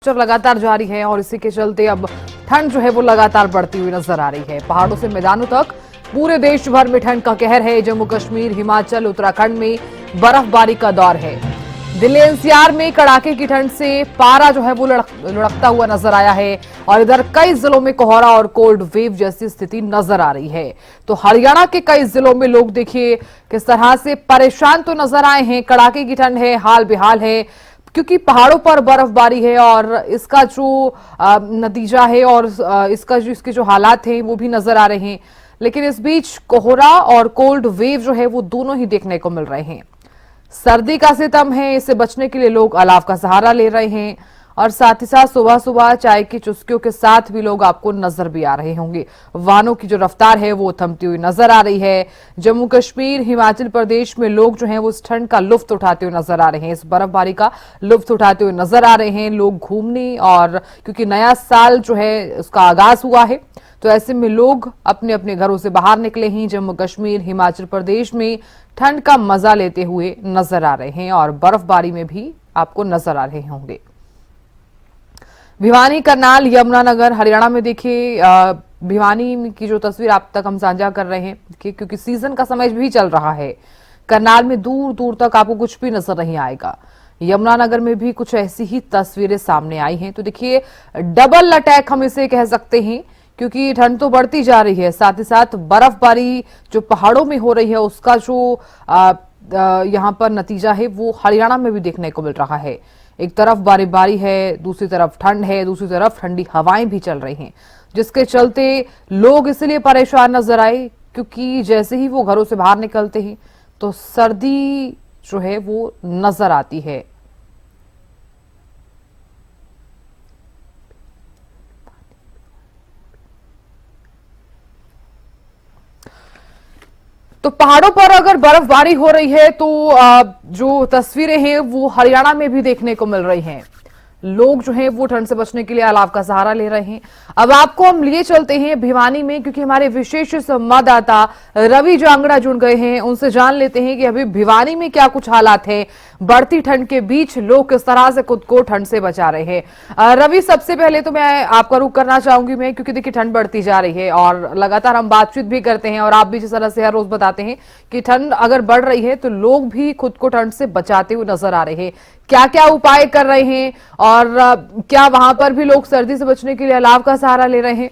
Moisture लगातार जारी है और इसी के चलते अब ठंड जो है वो लगातार बढ़ती हुई नजर आ रही है। पहाड़ों से मैदानों तक पूरे देश भर में ठंड का कहर है। जम्मू कश्मीर, हिमाचल, उत्तराखंड में बर्फबारी का दौर है। दिल्ली एनसीआर में कड़ाके की ठंड से पारा जो है वो लुढ़कता हुआ नजर आया है और इधर कई जिलों में कोहरा और कोल्ड वेव जैसी स्थिति नजर आ रही है। तो हरियाणा के कई जिलों में लोग देखिए किस तरह से परेशान तो नजर आए हैं। कड़ाके की ठंड है, हाल बेहाल है, क्योंकि पहाड़ों पर बर्फबारी है और इसका जो नतीजा है और इसके जो हालात हैं वो भी नजर आ रहे हैं। लेकिन इस बीच कोहरा और कोल्ड वेव जो है वो दोनों ही देखने को मिल रहे हैं। सर्दी का सितम है, इससे बचने के लिए लोग अलाव का सहारा ले रहे हैं और साथ ही साथ सुबह सुबह चाय की चुस्कियों के साथ भी लोग आपको नजर भी आ रहे होंगे। वाहनों की जो रफ्तार है वो थमती हुई नजर आ रही है। जम्मू कश्मीर, हिमाचल प्रदेश में लोग जो हैं वो इस ठंड का लुफ्त उठाते हुए नजर आ रहे हैं, इस बर्फबारी का लुफ्त उठाते हुए नजर आ रहे हैं। लोग घूमने और क्योंकि नया साल जो है उसका आगाज हुआ है तो ऐसे में लोग अपने अपने घरों से बाहर निकले हैं। जम्मू कश्मीर, हिमाचल प्रदेश में ठंड का मजा लेते हुए नजर आ रहे हैं और बर्फबारी में भी आपको नजर आ रहे होंगे। भिवानी, करनाल, यमुनानगर, हरियाणा में देखिए भिवानी की जो तस्वीर आप तक हम साझा कर रहे हैं क्योंकि सीजन का समय भी चल रहा है। करनाल में दूर दूर तक आपको कुछ भी नजर नहीं आएगा। यमुनानगर में भी कुछ ऐसी ही तस्वीरें सामने आई हैं। तो देखिए डबल अटैक हम इसे कह सकते हैं क्योंकि ठंड तो बढ़ती जा रही है, साथ ही साथ बर्फबारी जो पहाड़ों में हो रही है उसका जो यहाँ पर नतीजा है वो हरियाणा में भी देखने को मिल रहा है। एक तरफ बर्फबारी है, दूसरी तरफ ठंड है, दूसरी तरफ ठंडी हवाएं भी चल रही हैं, जिसके चलते लोग इसलिए परेशान नजर आए क्योंकि जैसे ही वो घरों से बाहर निकलते हैं तो सर्दी जो है वो नजर आती है। तो पहाड़ों पर अगर बर्फबारी हो रही है तो जो तस्वीरें हैं वो हरियाणा में भी देखने को मिल रही हैं। लोग जो हैं वो ठंड से बचने के लिए अलाव का सहारा ले रहे हैं। अब आपको हम लिए चलते हैं भिवानी में क्योंकि हमारे विशेष संवाददाता रवि जांगड़ा जुड़ गए हैं। उनसे जान लेते हैं कि अभी भिवानी में क्या कुछ हालात हैं, बढ़ती ठंड के बीच लोग किस तरह से खुद को ठंड से बचा रहे हैं। रवि, सबसे पहले तो मैं आपका रुख करना चाहूंगी मैं क्योंकि देखिए ठंड बढ़ती जा रही है और लगातार हम बातचीत भी करते हैं और आप भी जिस तरह से हर रोज बताते हैं कि ठंड अगर बढ़ रही है तो लोग भी खुद को ठंड से बचाते हुए नजर आ रहे हैं। क्या क्या उपाय कर रहे हैं और क्या वहां पर भी लोग सर्दी से बचने के लिए अलाव का सहारा ले रहे हैं?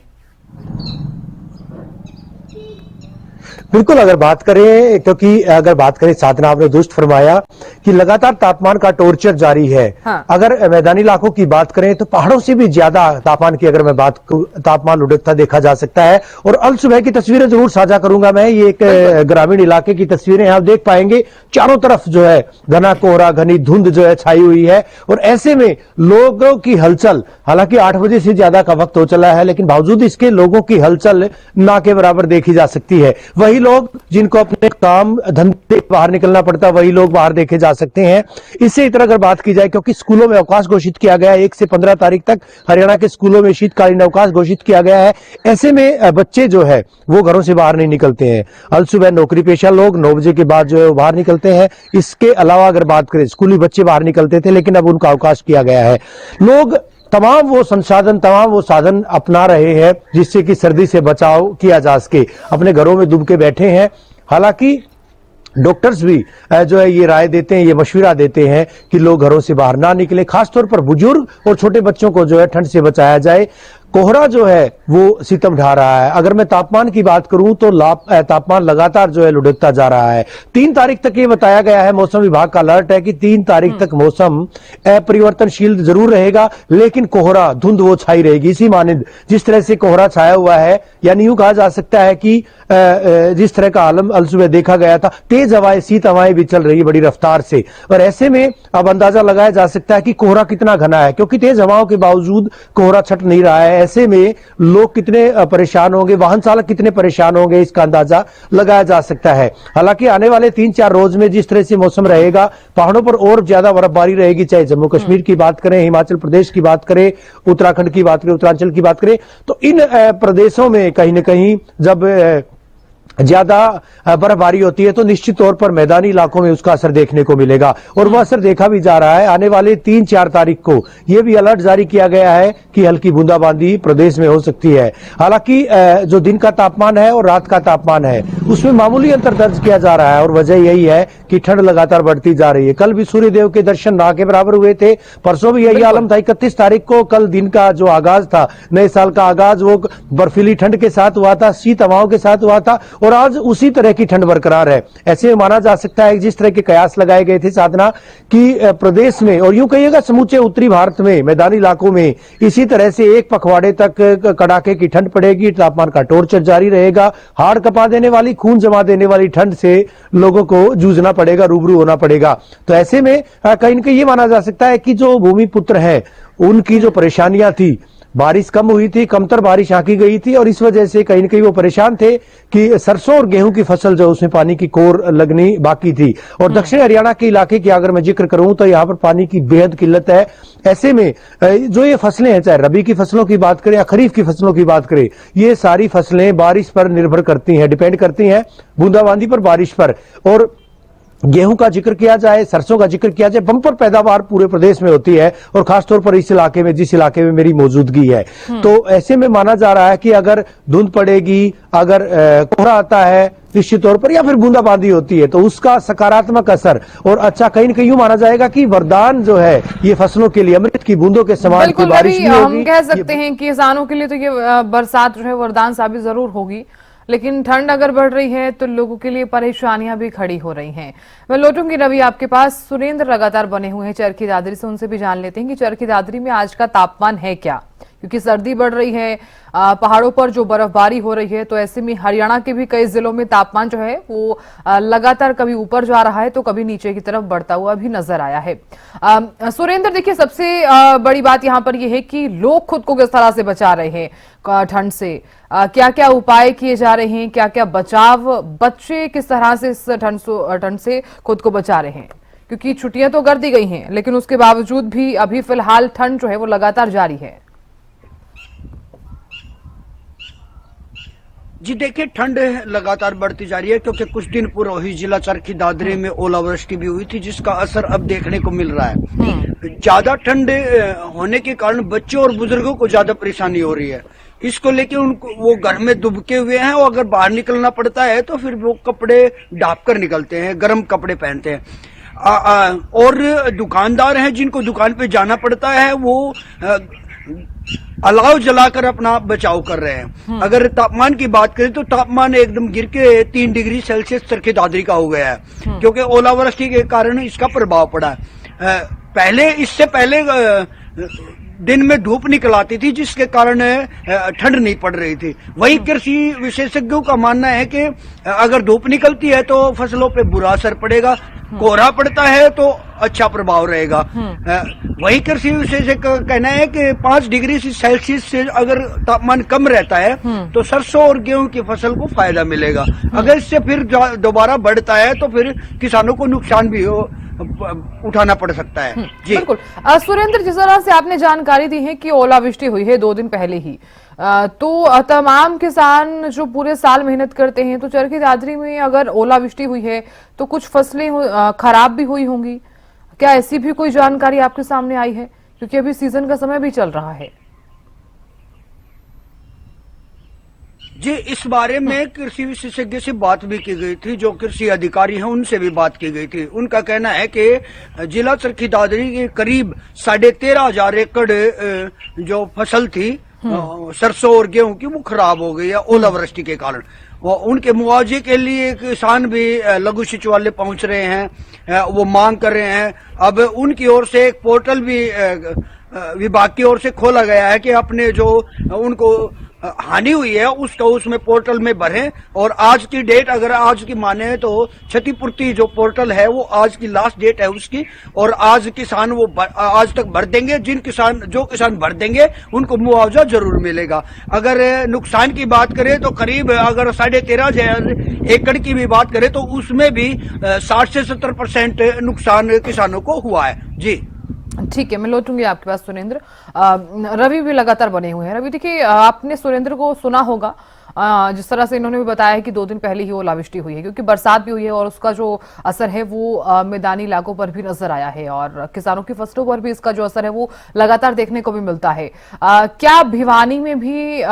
बिल्कुल, अगर बात करें क्योंकि अगर बात करें साधना, आपने दुरुस्त फरमाया कि लगातार तापमान का टॉर्चर जारी है। हाँ। अगर मैदानी इलाकों की बात करें तो पहाड़ों से भी ज्यादा तापमान की अगर मैं बात तापमान लुढ़कता देखा जा सकता है। और अल सुबह की तस्वीरें जरूर साझा करूंगा मैं। ये एक ग्रामीण इलाके की तस्वीरें आप देख पाएंगे, चारों तरफ जो है घना कोहरा, घनी धुंध जो है छाई हुई है और ऐसे में लोगों की हलचल, हालांकि 8 बजे से ज्यादा का वक्त हो चला है लेकिन बावजूद इसके लोगों की हलचल ना के बराबर देखी जा सकती है। वही लोग जिनको अपने काम धंधे बाहर निकलना पड़ता है वही लोग बाहर देखे जा सकते हैं। इससे इतर अगर बात की जाए क्योंकि स्कूलों में अवकाश घोषित किया गया है, 1 से 15 तारीख तक हरियाणा के स्कूलों में शीतकालीन अवकाश घोषित किया गया है। ऐसे में बच्चे जो है वो घरों से बाहर नहीं निकलते हैं। अल सुबह नौकरी पेशा लोग 9 बजे के बाद जो है वो बाहर निकलते हैं। इसके अलावा अगर बात करें स्कूली बच्चे बाहर निकलते थे लेकिन अब उनका अवकाश किया गया है। लोग तमाम वो संसाधन, तमाम वो साधन अपना रहे हैं जिससे कि सर्दी से बचाव किया जा सके। अपने घरों में दुब के बैठे हैं। हालांकि डॉक्टर्स भी जो है ये राय देते हैं, ये मशवरा देते हैं कि लोग घरों से बाहर ना निकले, खासतौर पर बुजुर्ग और छोटे बच्चों को जो है ठंड से बचाया जाए। कोहरा जो है वो सितम ढा रहा है। अगर मैं तापमान की बात करूं तो तापमान लगातार जो है लुढ़कता जा रहा है। 3 तारीख तक ये बताया गया है, मौसम विभाग का अलर्ट है कि 3 तारीख तक मौसम परिवर्तनशील जरूर रहेगा लेकिन कोहरा धुंध वो छाई रहेगी। इसी मानिंद जिस तरह से कोहरा छाया हुआ है, यानी यूं कहा जा सकता है कि जिस तरह का आलम अल सुबह देखा गया था, तेज हवाएं, शीत हवाएं भी चल रही है बड़ी रफ्तार से। और ऐसे में अब अंदाजा लगाया जा सकता है कि कोहरा कितना घना है क्योंकि तेज हवाओं के बावजूद कोहरा छट नहीं रहा है। ऐसे में लोग कितने परेशान होंगे, वाहन चालक कितने परेशान होंगे, इसका अंदाजा लगाया जा सकता है। हालांकि आने वाले 3-4 रोज में जिस तरह से मौसम रहेगा, पहाड़ों पर और ज्यादा बर्फबारी रहेगी, चाहे जम्मू कश्मीर की बात करें, हिमाचल प्रदेश की बात करें, उत्तराखंड की बात करें, उत्तरांचल की बात करें, तो इन प्रदेशों में कहीं ना कहीं जब ज्यादा बर्फबारी होती है तो निश्चित तौर पर मैदानी इलाकों में उसका असर देखने को मिलेगा और वह असर देखा भी जा रहा है। आने वाले 3-4 तारीख को यह भी अलर्ट जारी किया गया है कि हल्की बूंदाबांदी प्रदेश में हो सकती है। हालांकि जो दिन का तापमान है और रात का तापमान है उसमें मामूली अंतर दर्ज किया जा रहा है और वजह यही है कि ठंड लगातार बढ़ती जा रही है। कल भी सूर्यदेव के दर्शन ना के बराबर हुए थे, परसों भी यही आलम था। 31 तारीख को कल दिन का जो आगाज था, नए साल का आगाज, वो बर्फीली ठंड के साथ हुआ था, शीत हवाओं के साथ हुआ था और आज उसी तरह की ठंड बरकरार है। ऐसे में माना जा सकता है जिस तरह के कयास लगाए गए थे साधना कि प्रदेश में और यूं कहिएगा समूचे उत्तरी भारत में मैदानी इलाकों में इसी तरह से एक पखवाड़े तक कड़ाके की ठंड पड़ेगी। तापमान का टॉर्चर जारी रहेगा। हाड़ कपा देने वाली, खून जमा देने वाली ठंड से लोगों को जूझना पड़ेगा, रूबरू होना पड़ेगा। तो ऐसे में कहीं न कहीं ये माना जा सकता है कि जो भूमिपुत्र है उनकी जो परेशानियां थी, बारिश कम हुई थी, कमतर बारिश आंकी गई थी और इस वजह से कहीं न कहीं वो परेशान थे कि सरसों और गेहूं की फसल जो उसमें पानी की कोर लगनी बाकी थी। और दक्षिण हरियाणा के इलाके की अगर मैं जिक्र करूं तो यहां पर पानी की बेहद किल्लत है। ऐसे में जो ये फसलें हैं, चाहे रबी की फसलों की बात करें या खरीफ की फसलों की बात करें, ये सारी फसलें बारिश पर निर्भर करती हैं, डिपेंड करती हैं बूंदाबांदी पर, बारिश पर। और गेहूं का जिक्र किया जाए, सरसों का जिक्र किया जाए, बम्पर पैदावार पूरे प्रदेश में होती है और खासतौर पर इस इलाके में, जिस इलाके में मेरी मौजूदगी है। तो ऐसे में माना जा रहा है कि अगर धुंध पड़ेगी, अगर कोहरा आता है निश्चित तौर पर, या फिर बूंदाबांदी होती है तो उसका सकारात्मक असर और अच्छा कहीं न कहीं यूं माना जाएगा कि वरदान जो है ये फसलों के लिए अमृत की बूंदों के समान की बारिश भी होगी। हम कह सकते हैं कि किसानों के लिए तो ये बरसात जो है वरदान साबित जरूर होगी, लेकिन ठंड अगर बढ़ रही है तो लोगों के लिए परेशानियां भी खड़ी हो रही हैं। मैं लौटूंगी रवि आपके पास। सुरेंद्र लगातार बने हुए हैं चरखी दादरी से, उनसे भी जान लेते हैं कि चरखी दादरी में आज का तापमान है क्या, क्योंकि सर्दी बढ़ रही है, पहाड़ों पर जो बर्फबारी हो रही है, तो ऐसे में हरियाणा के भी कई जिलों में तापमान जो है वो लगातार कभी ऊपर जा रहा है तो कभी नीचे की तरफ बढ़ता हुआ भी नजर आया है। सुरेंद्र, देखिए सबसे बड़ी बात यहाँ पर यह है कि लोग खुद को किस तरह से बचा रहे हैं ठंड से, क्या क्या उपाय किए जा रहे हैं, क्या क्या बचाव, बच्चे किस तरह से इस ठंड से खुद को बचा रहे हैं, क्योंकि छुट्टियां तो कर दी गई हैं लेकिन उसके बावजूद भी अभी फिलहाल ठंड जो है वो लगातार जारी है। जी देखिए, ठंड लगातार बढ़ती जा रही है क्योंकि कुछ दिन पूर्व ही जिला चरखी दादरी में ओलावृष्टि भी हुई थी जिसका असर अब देखने को मिल रहा है। ज्यादा ठंड होने के कारण बच्चों और बुजुर्गों को ज्यादा परेशानी हो रही है। इसको लेके उनको, वो घर में दुबके हुए हैं और अगर बाहर निकलना पड़ता है तो फिर वो कपड़े ढाप कर निकलते हैं, गर्म कपड़े पहनते हैं। और दुकानदार हैं जिनको दुकान पे जाना पड़ता है, वो अलाव जलाकर अपना बचाव कर रहे हैं। अगर तापमान की बात करें तो तापमान एकदम गिर के 3 डिग्री सेल्सियस चरखी दादरी का हो गया है क्योंकि ओलावृष्टि के कारण इसका प्रभाव पड़ा है। इससे पहले दिन में धूप निकल आती थी जिसके कारण ठंड नहीं पड़ रही थी। वही कृषि विशेषज्ञों का मानना है कि अगर धूप निकलती है तो फसलों पे बुरा असर पड़ेगा, कोहरा पड़ता है तो अच्छा प्रभाव रहेगा। वही कृषि विशेषज्ञ का कहना है कि 5 डिग्री सेल्सियस से अगर तापमान कम रहता है तो सरसों और गेहूं की फसल को फायदा मिलेगा। अगर इससे फिर दोबारा बढ़ता है तो फिर किसानों को नुकसान भी उठाना पड़ सकता है। जी बिल्कुल। सुरेंद्र, जिस तरह से आपने जानकारी दी है कि ओलावृष्टि हुई है 2 दिन पहले ही, तो तमाम किसान जो पूरे साल मेहनत करते हैं, तो चरखी दादरी में अगर ओलावृष्टि हुई है तो कुछ फसलें खराब भी हुई होंगी, क्या ऐसी भी कोई जानकारी आपके सामने आई है, क्योंकि अभी सीजन का समय भी चल रहा है? जी, इस बारे में कृषि विशेषज्ञ से बात भी की गई थी, जो कृषि अधिकारी हैं उनसे भी बात की गई थी। उनका कहना है कि जिला चरखी दादरी के करीब 13,500 एकड़ जो फसल थी सरसों और गेहूं की, वो खराब हो गई है ओलावृष्टि के कारण। उनके मुआवजे के लिए किसान भी लघु सचिवालय पहुंच रहे हैं, वो मांग कर रहे हैं। अब उनकी ओर से एक पोर्टल भी विभाग की ओर से खोला गया है कि अपने जो उनको हानि हुई है उसका उसमें पोर्टल में भरें। और आज की डेट अगर आज की माने तो क्षतिपूर्ति जो पोर्टल है वो आज की लास्ट डेट है उसकी, और आज किसान वो आज तक भर देंगे। जो किसान भर देंगे उनको मुआवजा जरूर मिलेगा। अगर नुकसान की बात करें तो करीब अगर 13,500 एकड़ की भी बात करें तो उसमें भी 60 से 70% नुकसान किसानों को हुआ है। जी ठीक है, मैं लौटूंगी आपके पास सुरेंद्र। रवि भी लगातार बने हुए हैं। रवि, देखिए आपने सुरेंद्र को सुना होगा जिस तरह से इन्होंने भी बताया है कि 2 दिन पहले ही ओलावृष्टि हुई है, क्योंकि बरसात भी हुई है और उसका जो असर है वो मैदानी इलाकों पर भी नजर आया है और किसानों की फसलों पर भी इसका जो असर है वो लगातार देखने को भी मिलता है। क्या भिवानी में भी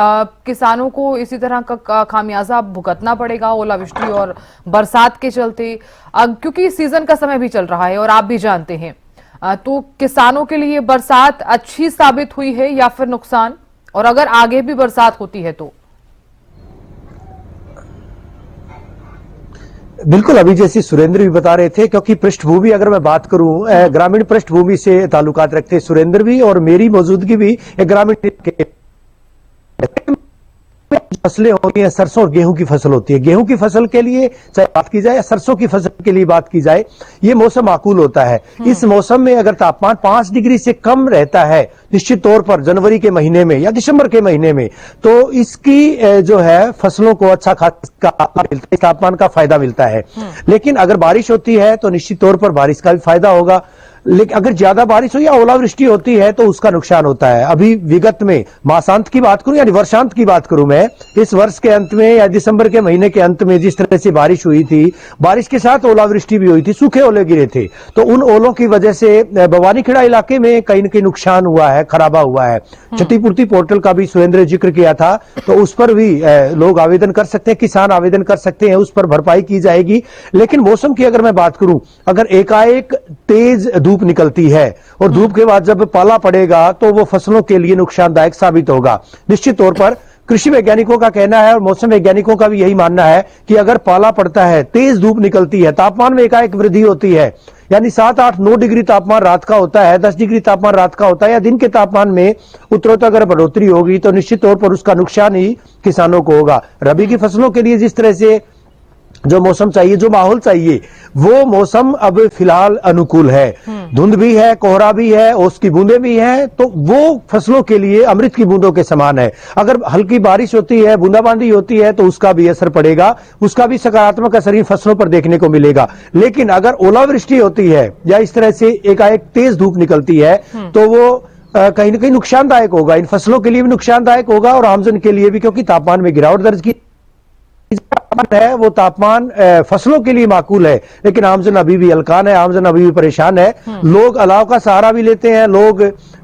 किसानों को इसी तरह का खामियाजा भुगतना पड़ेगा ओलावृष्टि और बरसात के चलते, क्योंकि सीजन का समय भी चल रहा है और आप भी जानते हैं, तो किसानों के लिए बरसात अच्छी साबित हुई है या फिर नुकसान, और अगर आगे भी बरसात होती है तो? बिल्कुल, अभी जैसे सुरेंद्र भी बता रहे थे, क्योंकि पृष्ठभूमि अगर मैं बात करूं, ग्रामीण पृष्ठभूमि से ताल्लुकात रखते सुरेंद्र भी और मेरी मौजूदगी भी एक ग्रामीण के फसलें होती हैं, सरसों और गेहूं की फसल होती है। गेहूं की फसल के लिए चाहे बात की जाए, सरसों की फसल के लिए बात की जाए, ये मौसम माकूल होता है। इस मौसम में अगर तापमान 5 डिग्री से कम रहता है निश्चित तौर पर जनवरी के महीने में या दिसंबर के महीने में, तो इसकी जो है फसलों को अच्छा खासा तापमान का फायदा मिलता है। लेकिन अगर बारिश होती है तो निश्चित तौर पर बारिश का भी फायदा होगा, लेकिन अगर ज्यादा बारिश हो या ओलावृष्टि होती है तो उसका नुकसान होता है। अभी विगत में मासांत की बात करूं यानी वर्षांत की बात करूं, मैं इस वर्ष के अंत में या दिसंबर के महीने के अंत में जिस तरह से बारिश हुई थी, बारिश के साथ ओलावृष्टि भी हुई थी, सूखे ओले गिरे थे, तो उन ओलों की वजह से भवानीखेड़ा इलाके में कहीं न कहीं नुकसान हुआ है, खराबा हुआ है। क्षतिपूर्ति पोर्टल का भी सुरेंद्र ने जिक्र किया था, तो उस पर भी लोग आवेदन कर सकते हैं, किसान आवेदन कर सकते हैं, उस पर भरपाई की जाएगी। लेकिन मौसम की अगर मैं बात करूं, अगर एकाएक तेज धूप निकलती है और धूप के बाद जब पाला पड़ेगा तो वो फसलों के लिए नुकसानदायक साबित होगा। निश्चित तौर पर कृषि वैज्ञानिकों का कहना है और मौसम वैज्ञानिकों का भी यही मानना है कि अगर पाला पड़ता है, तेज धूप निकलती है, तापमान में एकाएक वृद्धि होती है, यानी 7, 8, 9 डिग्री तापमान रात का होता है, 10 डिग्री तापमान रात का होता है, या दिन के तापमान में उत्तरोत्तर अगर बढ़ोतरी होगी तो निश्चित तौर पर उसका नुकसान ही किसानों को होगा। रबी की फसलों के लिए जिस तरह से जो मौसम चाहिए, जो माहौल चाहिए, वो मौसम अब फिलहाल अनुकूल है। धुंध भी है, कोहरा भी है, ओस की बूंदें भी हैं, तो वो फसलों के लिए अमृत की बूंदों के समान है। अगर हल्की बारिश होती है, बूंदाबांदी होती है, तो उसका भी असर पड़ेगा, उसका भी सकारात्मक असर इन फसलों पर देखने को मिलेगा। लेकिन अगर ओलावृष्टि होती है या इस तरह से एकाएक तेज धूप निकलती है तो वो कहीं ना कहीं नुकसानदायक होगा, इन फसलों के लिए भी नुकसानदायक होगा और आमजन के लिए भी, क्योंकि तापमान में गिरावट दर्ज की है, वो तापमान फसलों के लिए माकूल है, लेकिन आमजन अभी भी हलकान है, आमजन अभी भी परेशान है। लोग अलाव का सहारा भी लेते हैं, लोग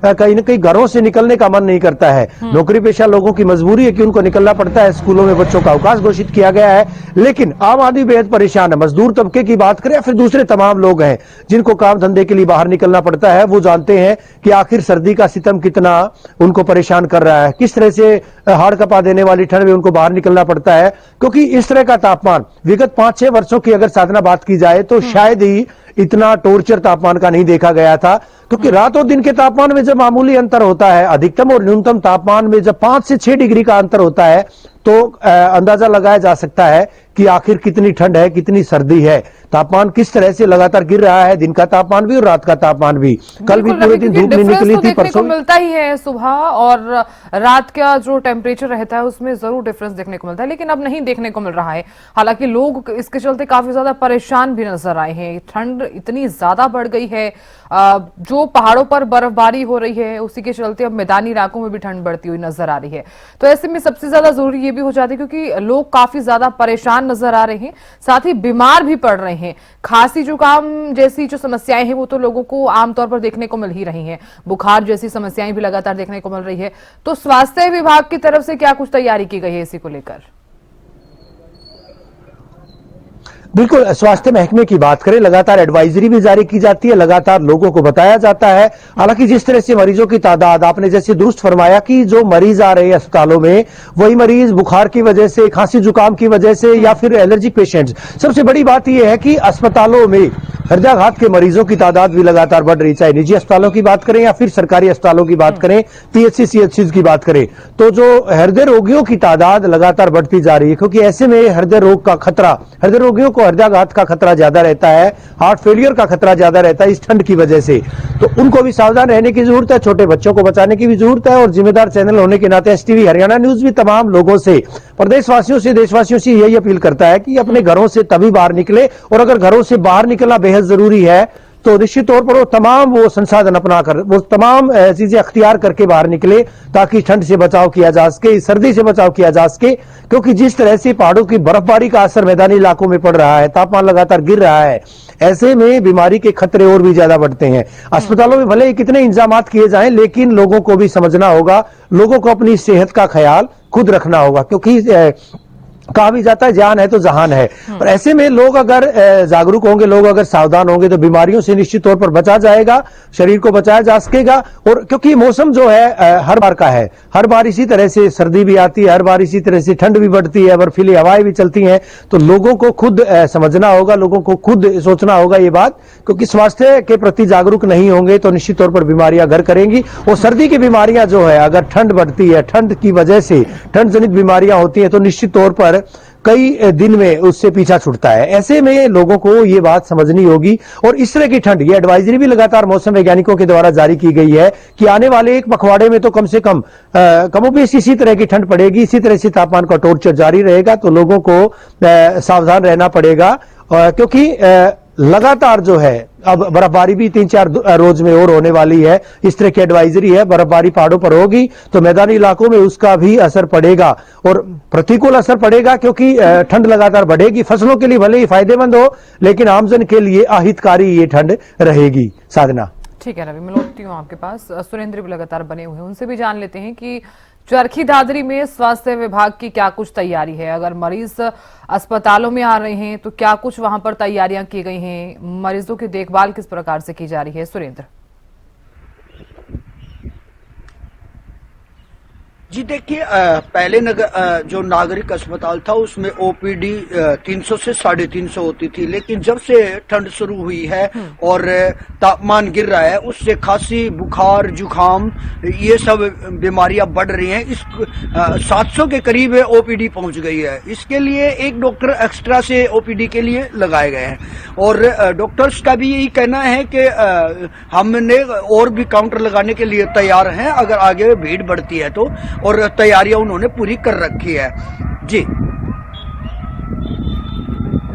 कहीं ना कहीं घरों से निकलने का मन नहीं करता है। नौकरी पेशा लोगों की मजबूरी है कि उनको निकलना पड़ता है, स्कूलों में बच्चों का अवकाश घोषित किया गया है, लेकिन आम आदमी बेहद परेशान है। मजदूर तबके की बात करें या फिर दूसरे तमाम लोग हैं जिनको काम धंधे के लिए बाहर निकलना पड़ता है, वो जानते हैं कि आखिर सर्दी का सितम कितना उनको परेशान कर रहा है, किस तरह से हाड़ कपा देने वाली ठंड में उनको बाहर निकलना पड़ता है। क्योंकि इस तरह का तापमान विगत 5-6 वर्षों की अगर साधना बात की जाए तो शायद ही इतना टॉर्चर तापमान का नहीं देखा गया था। क्योंकि रात और दिन के तापमान में जब मामूली अंतर होता है, अधिकतम और न्यूनतम तापमान में जब 5 से 6 डिग्री का अंतर होता है, तो अंदाजा लगाया जा सकता है कि आखिर कितनी ठंड है, कितनी सर्दी है, तापमान किस तरह से लगातार गिर रहा है, दिन का तापमान भी और रात का तापमान भी। कल भी पूरे दिन धूप नहीं निकली थी, परसों मिलता ही है, सुबह और रात का जो टेम्परेचर रहता है उसमें जरूर डिफरेंस देखने को मिलता है, लेकिन अब नहीं देखने को मिल रहा है। हालांकि लोग इसके चलते काफी ज्यादा परेशान भी नजर आए हैं। ठंड इतनी ज्यादा बढ़ गई है, जो पहाड़ों पर बर्फबारी हो रही है उसी के चलते अब मैदानी इलाकों में भी ठंड बढ़ती हुई नजर आ रही है। तो ऐसे में सबसे ज्यादा जरूरी ये भी हो जाती है, क्योंकि लोग काफी ज्यादा परेशान नजर आ रहे हैं, साथ ही बीमार भी पड़ रहे हैं। खांसी जुकाम जैसी जो समस्याएं हैं वो तो लोगों को आमतौर पर देखने को मिल ही रही हैं, बुखार जैसी समस्याएं भी लगातार देखने को मिल रही है। तो स्वास्थ्य विभाग की तरफ से क्या कुछ तैयारी की गई है इसी को लेकर? बिल्कुल, स्वास्थ्य महकमे की बात करें, लगातार एडवाइजरी भी जारी की जाती है, लगातार लोगों को बताया जाता है। हालांकि जिस तरह से मरीजों की तादाद, आपने जैसे दुरुस्त फरमाया कि जो मरीज आ रहे हैं अस्पतालों में, वही मरीज बुखार की वजह से, खांसी जुकाम की वजह से या फिर एलर्जिक पेशेंट्स। सबसे बड़ी बात यह है कि अस्पतालों में हृदयाघात के मरीजों की तादाद भी लगातार बढ़ रही, चाहे निजी अस्पतालों की बात करें या फिर सरकारी अस्पतालों की बात करें, पीएचसी सीएचसी की बात करें, तो जो हृदय रोगियों की तादाद लगातार बढ़ती जा रही है। क्योंकि ऐसे में हृदय रोग का खतरा, हृदय रोगियों को हृदयाघात का खतरा ज्यादा रहता है, हार्ट फेलियर का खतरा ज्यादा रहता है इस ठंड की वजह से। तो उनको भी सावधान रहने की जरूरत है, छोटे बच्चों को बचाने की भी जरूरत है। और जिम्मेदार चैनल होने के नाते एसटीवी हरियाणा न्यूज भी तमाम लोगों से, प्रदेशवासियों से, देशवासियों से यही अपील करता है कि अपने घरों से तभी बाहर निकले, और अगर घरों से बाहर निकलना बेहद जरूरी है तो निश्चित तौर पर वो तमाम वो संसाधन अपना कर वो तमाम चीजें अख्तियार करके बाहर निकले ताकि ठंड से बचाव किया जा सके, सर्दी से बचाव किया जा सके। क्योंकि जिस तरह से पहाड़ों की बर्फबारी का असर मैदानी इलाकों में पड़ रहा है, तापमान लगातार गिर रहा है, ऐसे में बीमारी के खतरे और भी ज्यादा बढ़ते हैं। अस्पतालों में भले ही कितने इंतजाम किए जाएं, लेकिन लोगों को भी समझना होगा, लोगों को अपनी सेहत का ख्याल खुद रखना होगा। क्योंकि कहा भी जाता है जान है तो जहान है, और ऐसे में लोग अगर जागरूक होंगे, लोग अगर सावधान होंगे तो बीमारियों से निश्चित तौर पर बचा जाएगा, शरीर को बचाया जा सकेगा। और क्योंकि मौसम जो है हर बार का है, हर बार इसी तरह से सर्दी भी आती है, हर बार इसी तरह से ठंड भी बढ़ती है, बर्फीली हवाएं भी चलती हैं। तो लोगों को खुद समझना होगा, लोगों को खुद सोचना होगा ये बात, क्योंकि स्वास्थ्य के प्रति जागरूक नहीं होंगे तो निश्चित तौर पर बीमारियां घर करेंगी। और सर्दी की बीमारियां जो है, अगर ठंड बढ़ती है, ठंड की वजह से ठंड जनित बीमारियां होती है, तो निश्चित तौर पर कई दिन में उससे पीछा छूटता है। ऐसे में लोगों को ये बात समझनी होगी। और इस तरह की ठंड, ये एडवाइजरी भी लगातार मौसम वैज्ञानिकों के द्वारा जारी की गई है कि आने वाले एक पखवाड़े में तो कम से कम कमोबेश इसी तरह की ठंड पड़ेगी, इसी तरह से तापमान का टॉर्चर जारी रहेगा। तो लोगों को सावधान रहना पड़ेगा, क्योंकि लगातार जो है अब बर्फबारी भी 3-4 रोज में और होने वाली है। इस तरह की एडवाइजरी है, बर्फबारी पहाड़ों पर होगी तो मैदानी इलाकों में उसका भी असर पड़ेगा और प्रतिकूल असर पड़ेगा, क्योंकि ठंड लगातार बढ़ेगी। फसलों के लिए भले ही फायदेमंद हो, लेकिन आमजन के लिए अहितकारी ये ठंड रहेगी। साधना, ठीक है रवि, मैं लौटती हूँ आपके पास। सुरेंद्र भी लगातार बने हुए हैं, उनसे भी जान लेते हैं कि चरखी दादरी में स्वास्थ्य विभाग की क्या कुछ तैयारी है। अगर मरीज अस्पतालों में आ रहे हैं तो क्या कुछ वहां पर तैयारियां की गई हैं, मरीजों की देखभाल किस प्रकार से की जा रही है। सुरेंद्र जी देखिए, पहले जो नागरिक अस्पताल था उसमें ओपीडी 300 से 350 होती थी, लेकिन जब से ठंड शुरू हुई है और तापमान गिर रहा है, उससे खांसी, बुखार, जुकाम ये सब बीमारियां बढ़ रही हैं। इस 700 के करीब ओपीडी पहुंच गई है। इसके लिए एक डॉक्टर एक्स्ट्रा से ओपीडी के लिए लगाए गए हैं और डॉक्टर्स का भी यही कहना है कि हमने और भी काउंटर लगाने के लिए तैयार हैं अगर आगे भीड़ बढ़ती है तो, और तैयारियां उन्होंने पूरी कर रखी है। जी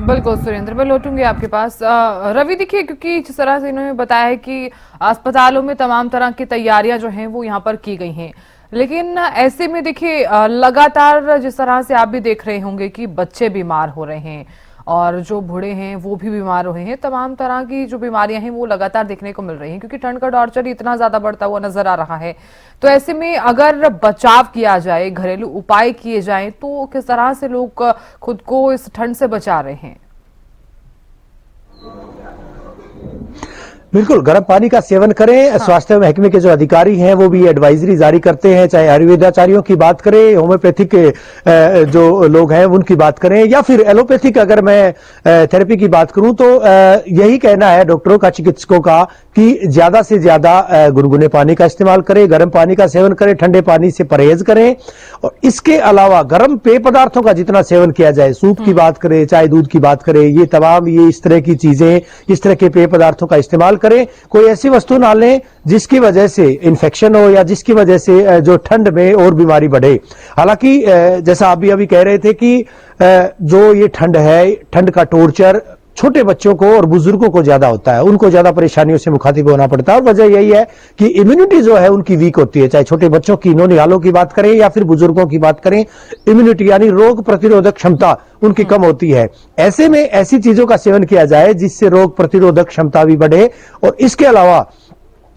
बिल्कुल सुरेंद्र, मैं लौटूंगी आपके पास। रवि देखिए, क्योंकि जिस तरह से इन्होंने बताया है कि अस्पतालों में तमाम तरह की तैयारियां जो हैं वो यहाँ पर की गई हैं, लेकिन ऐसे में देखिए लगातार जिस तरह से आप भी देख रहे होंगे कि बच्चे बीमार हो रहे हैं और जो बूढ़े हैं वो भी बीमार हुए हैं। तमाम तरह की जो बीमारियां हैं वो लगातार देखने को मिल रही हैं, क्योंकि ठंड का टॉर्चर इतना ज्यादा बढ़ता हुआ नजर आ रहा है। तो ऐसे में अगर बचाव किया जाए, घरेलू उपाय किए जाएं, तो किस तरह से लोग खुद को इस ठंड से बचा रहे हैं। बिल्कुल, गर्म पानी का सेवन करें। हाँ। स्वास्थ्य महकमे के जो अधिकारी हैं वो भी एडवाइजरी जारी करते हैं, चाहे आयुर्वेदाचार्यों की बात करें, होम्योपैथिक जो लोग हैं उनकी बात करें, या फिर एलोपैथिक अगर मैं थेरेपी की बात करूं तो यही कहना है डॉक्टरों का, चिकित्सकों का, कि ज्यादा से ज्यादा गुनगुने पानी का इस्तेमाल करें, गर्म पानी का सेवन करें, ठंडे पानी से परहेज करें। और इसके अलावा गर्म पेय पदार्थों का जितना सेवन किया जाए, सूप की बात करें, चाहे दूध की बात करें, ये तमाम ये इस तरह की चीजें, इस तरह के पेय पदार्थों का इस्तेमाल करें। कोई ऐसी वस्तु ना लें जिसकी वजह से इन्फेक्शन हो या जिसकी वजह से जो ठंड में और बीमारी बढ़े। हालांकि जैसा आप भी अभी कह रहे थे कि जो ये ठंड है, ठंड का टॉर्चर छोटे बच्चों को और बुजुर्गों को ज्यादा होता है, उनको ज्यादा परेशानियों से मुखातिब होना पड़ता है। और वजह यही है कि इम्यूनिटी जो है उनकी वीक होती है, चाहे छोटे बच्चों की, नौनिहालों की बात करें या फिर बुजुर्गों की बात करें, इम्यूनिटी यानी रोग प्रतिरोधक क्षमता उनकी कम होती है। ऐसे में ऐसी चीजों का सेवन किया जाए जिससे रोग प्रतिरोधक क्षमता भी बढ़े। और इसके अलावा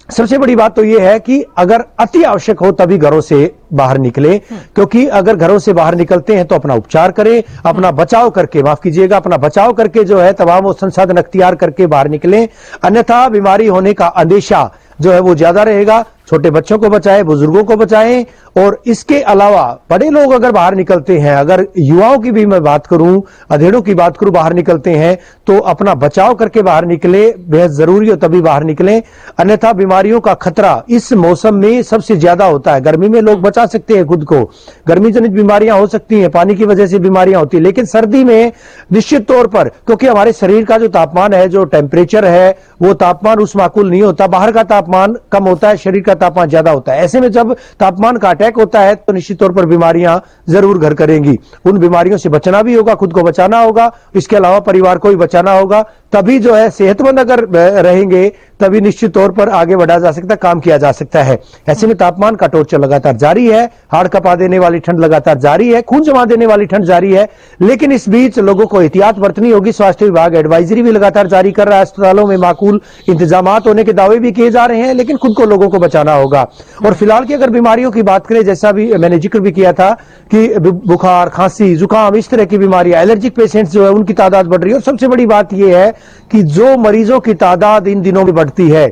सबसे बड़ी बात तो यह है कि अगर अति आवश्यक हो तभी घरों से बाहर निकले, क्योंकि अगर घरों से बाहर निकलते हैं तो अपना उपचार करें, अपना बचाव करके, माफ कीजिएगा, अपना बचाव करके जो है तमाम वो संसाधन अख्तियार करके बाहर निकलें, अन्यथा बीमारी होने का अंदेशा जो है वो ज्यादा रहेगा। छोटे बच्चों को बचाएं, बुजुर्गों को बचाएं। और इसके अलावा बड़े लोग अगर बाहर निकलते हैं, अगर युवाओं की भी मैं बात करूं, अधेड़ों की बात करूं, बाहर निकलते हैं तो अपना बचाव करके बाहर निकले, बेहद जरूरी हो तभी बाहर निकलें, अन्यथा बीमारियों का खतरा इस मौसम में सबसे ज्यादा होता है। गर्मी में लोग बचा सकते हैं खुद को, गर्मी जनित बीमारियां हो सकती हैं, पानी की वजह से बीमारियां होती है, लेकिन सर्दी में निश्चित तौर पर, क्योंकि हमारे शरीर का जो तापमान है, जो टेम्परेचर है, वो तापमान उस माकूल नहीं होता। बाहर का तापमान कम होता है, शरीर का तापमान ज्यादा होता है। ऐसे में जब तापमान का अटैक होता है तो निश्चित तौर पर बीमारियां जरूर घर करेंगी। उन बीमारियों से बचना भी होगा, खुद को बचाना होगा, इसके अलावा परिवार को भी बचाना होगा। तभी जो है सेहतमंद अगर रहेंगे तभी निश्चित तौर पर आगे बढ़ा जा सकता है, काम किया जा सकता है। ऐसे में तापमान का टॉर्चर लगातार जारी है, हाड़ कपा देने वाली ठंड लगातार जारी है, खून जमा देने वाली ठंड जारी है। लेकिन इस बीच लोगों को एहतियात बरतनी होगी। स्वास्थ्य विभाग एडवाइजरी भी लगातार जारी कर रहा है। अस्पतालों में माकूल इंतजाम होने के दावे भी किए जा रहे हैं, लेकिन खुद को लोगों को बचाना होगा। और फिलहाल की अगर बीमारियों की बात करें, जैसा भी मैंने जिक्र भी किया था कि बुखार, खांसी, जुकाम, इस तरह की बीमारियां, एलर्जिक पेशेंट्स जो है उनकी तादाद बढ़ रही है। और सबसे बड़ी बात यह है कि जो मरीजों की तादाद इन दिनों में बढ़ती है,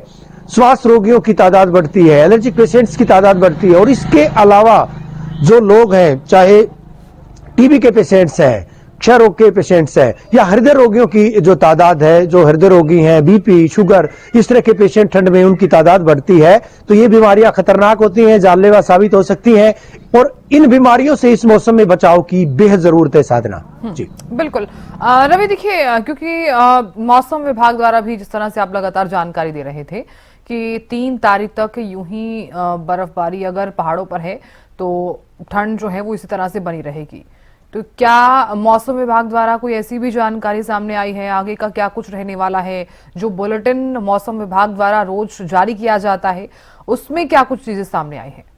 श्वास रोगियों की तादाद बढ़ती है, एलर्जिक पेशेंट्स की तादाद बढ़ती है। और इसके अलावा जो लोग हैं, चाहे टीबी के पेशेंट्स हैं, क्षय रोग के पेशेंट्स हैं, या हृदय रोगियों की जो तादाद है, जो हृदय रोगी हैं, बीपी, शुगर, इस तरह के पेशेंट ठंड में उनकी तादाद बढ़ती है। तो ये बीमारियां खतरनाक होती हैं, जानलेवा साबित हो सकती हैं। और इन बीमारियों से इस मौसम में बचाव की बेहद जरूरत है साधना जी। बिल्कुल रवि, देखिए क्योंकि मौसम विभाग द्वारा भी जिस तरह से आप लगातार जानकारी दे रहे थे कि 3 तारीख तक यूं ही बर्फबारी अगर पहाड़ों पर है तो ठंड जो है वो इसी तरह से बनी रहेगी, तो क्या मौसम विभाग द्वारा कोई ऐसी भी जानकारी सामने आई है, आगे का क्या कुछ रहने वाला है? जो बुलेटिन मौसम विभाग द्वारा रोज जारी किया जाता है उसमें क्या कुछ चीजें सामने आई है?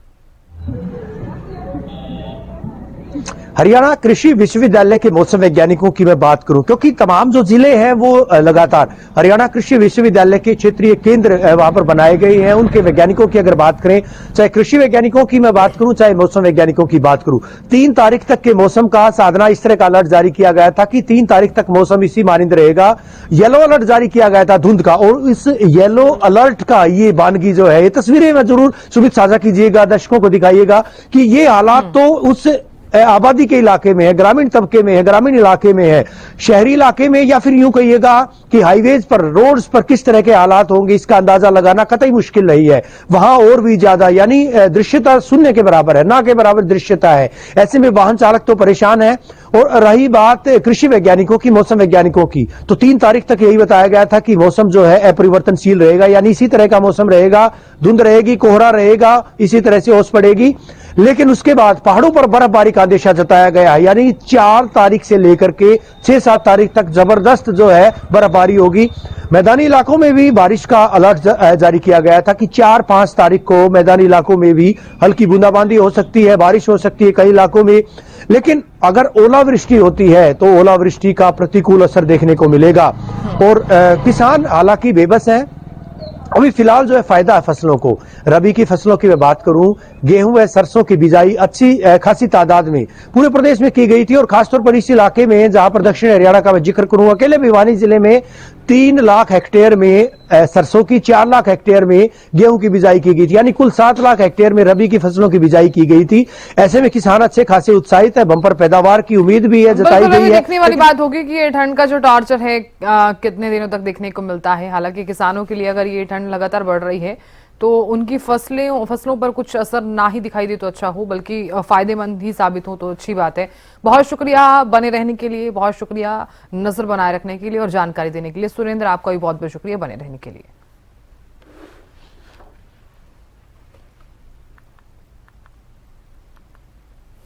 हरियाणा कृषि विश्वविद्यालय के मौसम वैज्ञानिकों की मैं बात करूं, क्योंकि तमाम जो जिले हैं वो लगातार हरियाणा कृषि विश्वविद्यालय के क्षेत्रीय केंद्र वहां पर बनाए गए हैं। उनके वैज्ञानिकों की अगर बात करें, चाहे कृषि वैज्ञानिकों की मैं बात करूं, चाहे मौसम वैज्ञानिकों की बात करूं, 3 तारीख तक के मौसम का साधना इस तरह का अलर्ट जारी किया गया था कि 3 तारीख तक मौसम इसी मानिंद रहेगा। येलो अलर्ट जारी किया गया था धुंध का, और इस येलो अलर्ट का ये वानगी जो है, ये तस्वीरें में जरूर सुमित साझा कीजिएगा, दर्शकों को दिखाइएगा कि ये हालात तो उस आबादी के इलाके में है, ग्रामीण तबके में है, ग्रामीण इलाके में है, शहरी इलाके में, या फिर यूं कहिएगा कि हाईवेज पर, रोड्स पर किस तरह के हालात होंगे इसका अंदाजा लगाना कतई मुश्किल नहीं है। वहां और भी ज्यादा, यानी दृश्यता शून्य के बराबर है, ना के बराबर दृश्यता है। ऐसे में वाहन चालक तो परेशान है। और रही बात कृषि वैज्ञानिकों की, मौसम वैज्ञानिकों की, तो 3 तारीख तक यही बताया गया था कि मौसम जो है अपरिवर्तनशील रहेगा, यानी इसी तरह का मौसम रहेगा, धुंध रहेगी, कोहरा रहेगा, इसी तरह से ओस पड़ेगी। लेकिन उसके बाद पहाड़ों पर बर्फबारी का अंदेशा जताया गया है, यानी 4 तारीख से लेकर के 6-7 तारीख तक जबरदस्त जो है बर्फबारी होगी। मैदानी इलाकों में भी बारिश का अलर्ट जारी किया गया था कि 4-5 तारीख को मैदानी इलाकों में भी हल्की बूंदाबांदी हो सकती है, बारिश हो सकती है कई इलाकों में। लेकिन अगर ओलावृष्टि होती है तो ओलावृष्टि का प्रतिकूल असर देखने को मिलेगा। और किसान हालांकि बेबस हैं। अभी फिलहाल जो है फायदा है फसलों को। रबी की फसलों की मैं बात करूं, गेहूं व सरसों की बिजाई अच्छी खासी तादाद में पूरे प्रदेश में की गई थी। और खासतौर पर इस इलाके में जहां पर दक्षिण हरियाणा का मैं जिक्र करूं, अकेले भिवानी जिले में 3 लाख हेक्टेयर में सरसों की, 4 लाख हेक्टेयर में गेहूं की बिजाई की गई थी, यानी कुल 7 लाख हेक्टेयर में रबी की फसलों की बिजाई की गई थी। ऐसे में किसान अच्छे खासे उत्साहित है, बंपर पैदावार की उम्मीद भी है, जताई गई है। देखने वाली बात होगी कि ये ठंड का जो टॉर्चर है कितने दिनों तक देखने को मिलता है। हालांकि किसानों के लिए अगर ये ठंड लगातार बढ़ रही है तो उनकी फसलों पर कुछ असर ना ही दिखाई दे तो अच्छा हो, बल्कि फायदेमंद ही साबित हो तो अच्छी बात है। बहुत शुक्रिया बने रहने के लिए, बहुत शुक्रिया नजर बनाए रखने के लिए और जानकारी देने के लिए। सुरेंद्र, आपका भी बहुत बहुत शुक्रिया बने रहने के लिए।